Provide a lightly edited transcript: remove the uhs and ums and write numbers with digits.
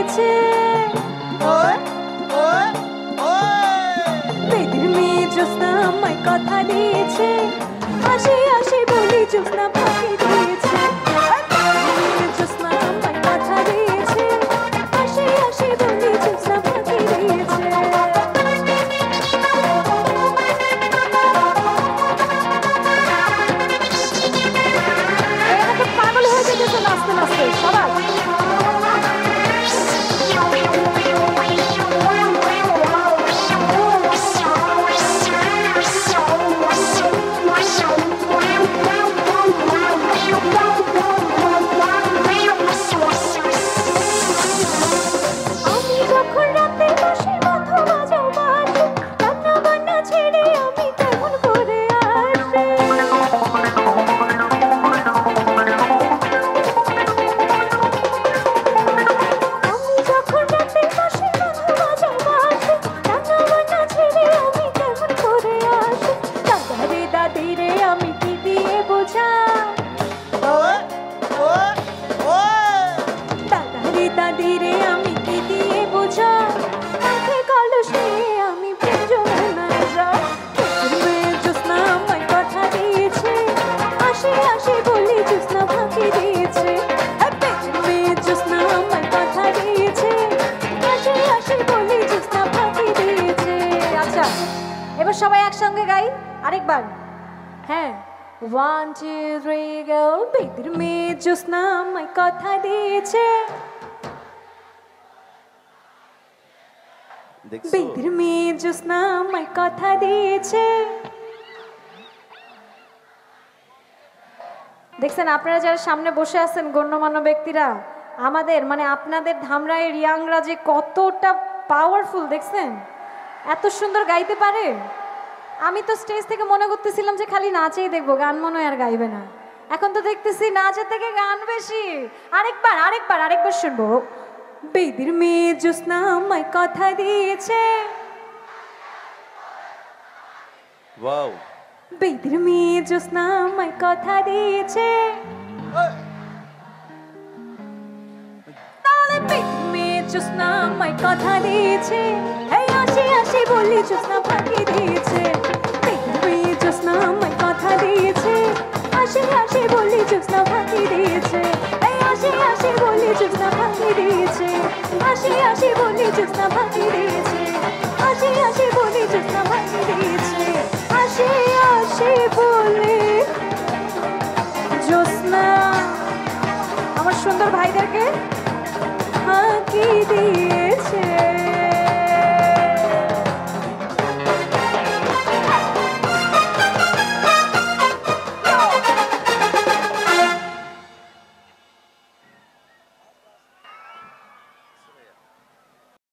দিয়েছে বেদের মেয়ে জ্যোৎস্না আমায় কথা দিয়েছে আসি আসি বলি জ্যোৎস্না ফাঁকি দিয়েছে জ্যোৎস্না আমায় কথা দিয়েছে আসি আসি বলি জ্যোৎস্না ফাঁকি দিয়েছে পাগল হয়ে যেতেছে নাচতে নাচতে সবাই এবার সবাই একসঙ্গে গাই আরেকবার হ্যাঁ 1 2 3 গো বেদের মেয়ে জ্যোৎস্না আমায় কথা দিয়েছে বেদের মেয়ে জ্যোৎস্না আমায় কথা দিয়েছে দেখছেন আপনারা যারা সামনে বসে আছেন গণ্যমান্য ব্যক্তিরা আমাদের মানে আপনাদের ধামরাইয়ের ইয়াংরা যে কতটা পাওয়ারফুল দেখছেন এত সুন্দর গাইতে পারে আমি তো স্টেজ থেকে মনে করতেছিলাম যে খালি নাচেই দেখবো গান মনে হয় আর গাইবে না এখন তো দেখতেছি নাচের থেকে গান বেশি আরেকবার শুনবো বেদের মেয়ে জ্যোৎস্না আমায় কথা দিয়েছে ওয়াও বেদের মেয়ে জ্যোৎস্না আমায় কথা দিয়েছে তাহলে বেদের মেয়ে জ্যোৎস্না আমায় কথা দিয়েছে এই আসি আসি বলি জ্যোৎস্না ফাঁকি দিয়েছে বেদের মেয়ে জ্যোৎস্না আমায় কথা দিয়েছে আসি আসি বলি জ্যোৎস্না ফাঁকি দিয়েছে এই আসি আসি বলি জ্যোৎস্না ফাঁকি দিয়েছে আসি আসি বলি জ্যোৎস্না ফাঁকি দিয়েছে আসি আসি বলি জ্যোৎস্না ফাঁকি দিয়েছে আসি আসি বলি জ্যোৎস্না আমার সুন্দর ভাইদেরকে ফাঁকি দিয়েছে